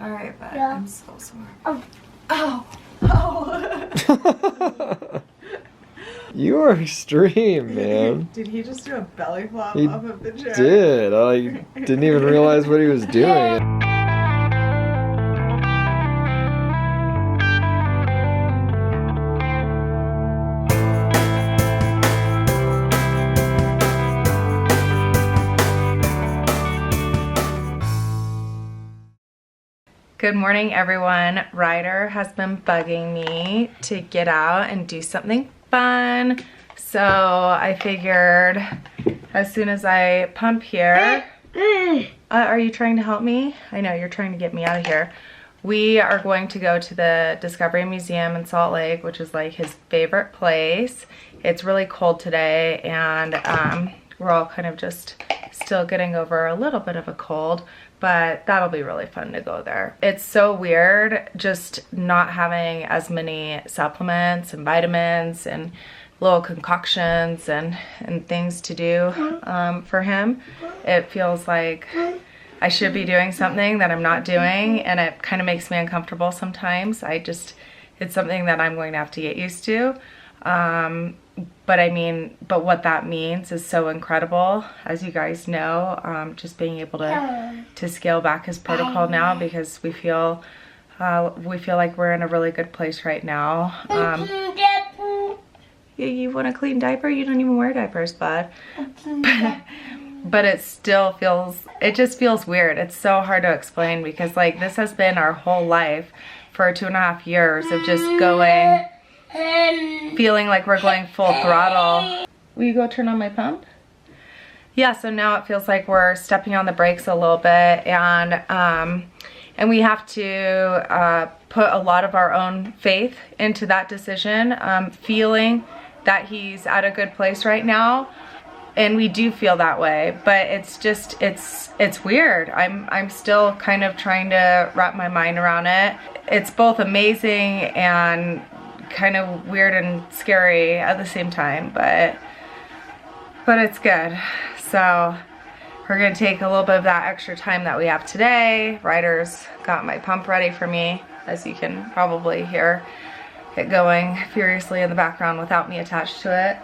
Alright, but Yeah. I'm so sore. Oh. Ow! Ow! You are extreme, man. Did he just do a belly flop He off of the chair? did. I didn't even realize what he was doing. Good morning, everyone. Ryder has been bugging me to get out and do something fun. So I figured as soon as I pump here, are you trying to help me? I know you're trying to get me out of here. We are going to go to the Discovery Museum in Salt Lake, which is like his favorite place. It's really cold today, and we're all kind of just still getting over a little bit of a cold, but that'll be really fun to go there. It's so weird just not having as many supplements and vitamins and little concoctions and things to do for him. It feels like I should be doing something that I'm not doing, and it kind of makes me uncomfortable sometimes. It's something that I'm going to have to get used to. But what that means is so incredible, as you guys know, just being able to scale back his protocol now, because we feel like we're in a really good place right now. You want a clean diaper? You don't even wear diapers, bud. But it just feels weird. It's so hard to explain, because like this has been our whole life for 2.5 years of just feeling like we're going full throttle. Will you go turn on my pump? Yeah, so now it feels like we're stepping on the brakes a little bit, and we have to put a lot of our own faith into that decision, feeling that he's at a good place right now. And we do feel that way, but it's weird. I'm still kind of trying to wrap my mind around it. It's both amazing and kind of weird and scary at the same time, but it's good. So we're gonna take a little bit of that extra time that we have today. Ryder's got my pump ready for me, as you can probably hear it going furiously in the background without me attached to it.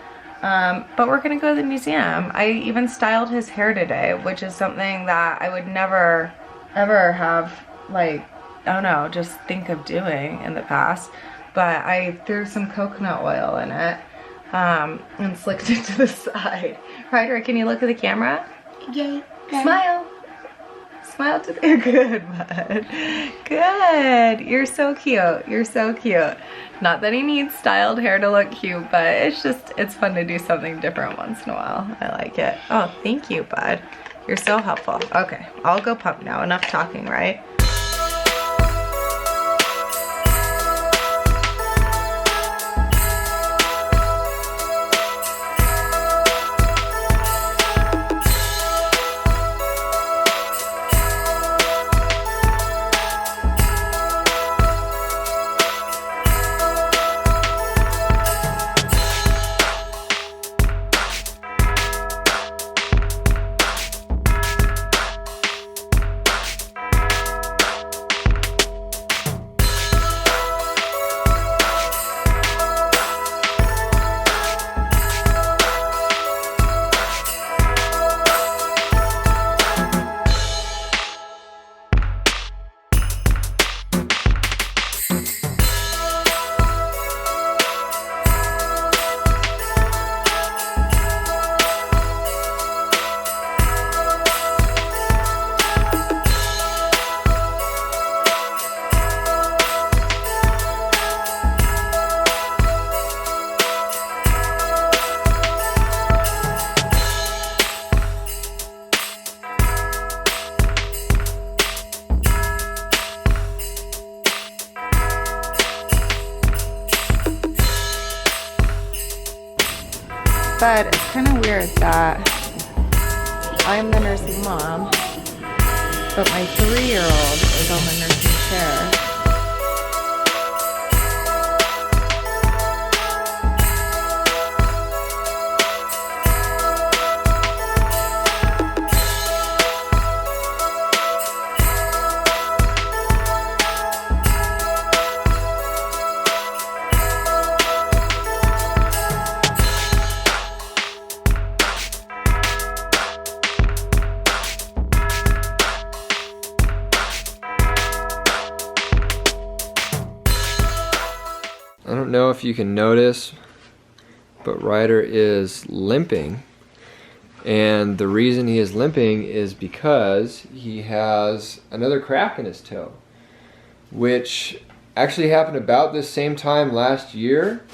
But we're gonna go to the museum. I even styled his hair today, which is something that I would never ever have, like, I don't know, just think of doing in the past. But I threw some coconut oil in it and slicked it to the side. Ryder, can you look at the camera? Yeah. Smile. Smile to the good, bud. Good. You're so cute. You're so cute. Not that he needs styled hair to look cute, but it's fun to do something different once in a while. I like it. Oh, thank you, bud. You're so helpful. Okay, I'll go pump now. Enough talking, right? But it's kind of weird that I'm the nursing mom, but my 3-year-old is on the nursing chair. don't know if you can notice, but Ryder is limping. And the reason he is limping is because he has another crack in his toe, which actually happened about this same time last year.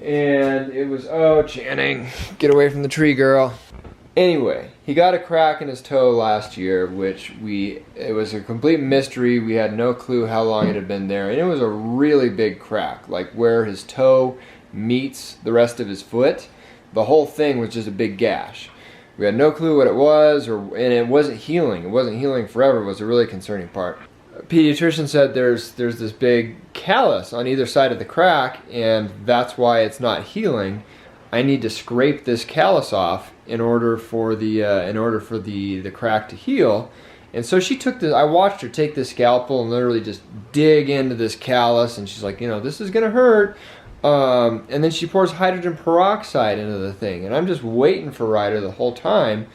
And it was, oh, Channing, get away from the tree, girl. Anyway, he got a crack in his toe last year, which it was a complete mystery. We had no clue how long it had been there. And it was a really big crack, like where his toe meets the rest of his foot. The whole thing was just a big gash. We had no clue what it was, and it wasn't healing. It wasn't healing forever. It was a really concerning part. A pediatrician said there's this big callus on either side of the crack, and that's why it's not healing. I need to scrape this callus off in order for the crack to heal. And so she took I watched her take this scalpel and literally just dig into this callus, and she's like, this is gonna hurt. And then she pours hydrogen peroxide into the thing, and I'm just waiting for Ryder the whole time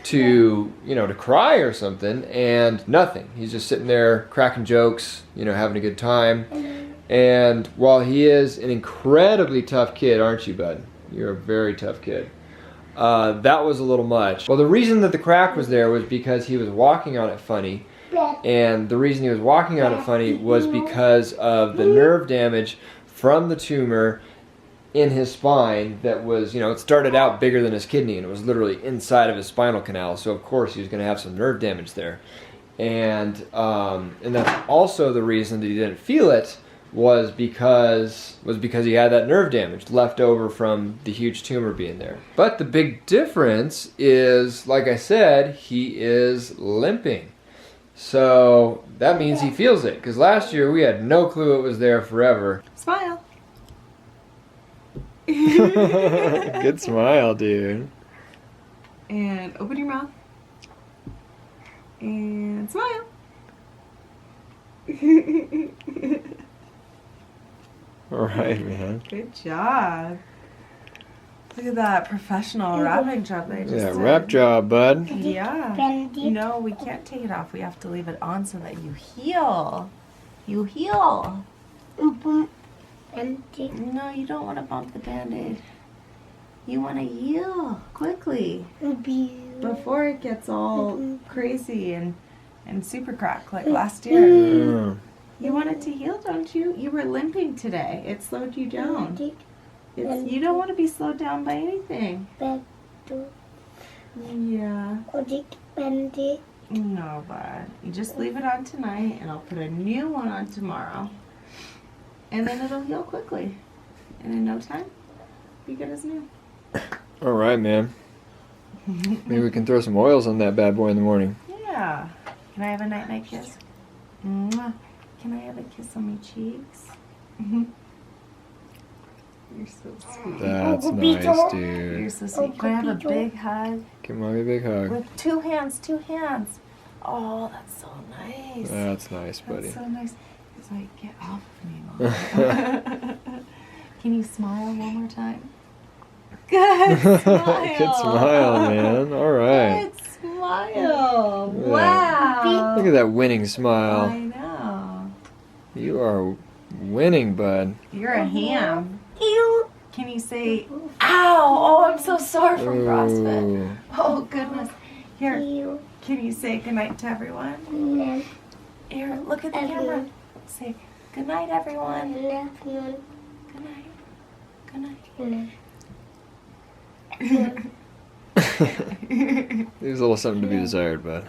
to cry or something, and nothing. He's just sitting there cracking jokes, having a good time. And while he is an incredibly tough kid, aren't you, bud? You're a very tough kid. That was a little much. Well, the reason that the crack was there was because he was walking on it funny, and the reason he was walking on it funny was because of the nerve damage from the tumor in his spine that was, it started out bigger than his kidney, and it was literally inside of his spinal canal, so of course he was going to have some nerve damage there. And that's also the reason that he didn't feel it, was because he had that nerve damage left over from the huge tumor being there. But the big difference is, like I said, he is limping. So that means he feels it, because last year we had no clue it was there forever. Smile. Good smile, dude. And open your mouth. And smile. Alright, man. Good job. Look at that professional wrapping job they just did. Wrap job, bud. Yeah. No, we can't take it off. We have to leave it on so that you heal. You heal. No, you don't want to bump the Band-Aid. You want to heal quickly before it gets all crazy and super crack like last year. You want it to heal, don't you? You were limping today. It slowed you down. You don't want to be slowed down by anything. Yeah. No, bud. You just leave it on tonight, and I'll put a new one on tomorrow. And then it'll heal quickly. And in no time, be good as new. Alright, man. Maybe we can throw some oils on that bad boy in the morning. Yeah. Can I have a night-night kiss? Mwah. Can I have a kiss on my cheeks? You're so sweet. That's nice, dude. You're so sweet. Can I have a big hug? Give Mommy a big hug. With two hands, two hands. Oh, that's so nice. That's nice, buddy. That's so nice. It's like, get off of me, Mom. Can you smile one more time? Good smile. Good smile, man. All right. Good smile. Wow. Look at that winning smile. I know. You are winning, bud. You're a ham. Can you say, ow? Oh, I'm so sore from CrossFit. Oh, goodness. Here, can you say goodnight to everyone? Here, look at the camera. Say, goodnight, everyone. Good night. Good night. There's a little something to be desired, bud.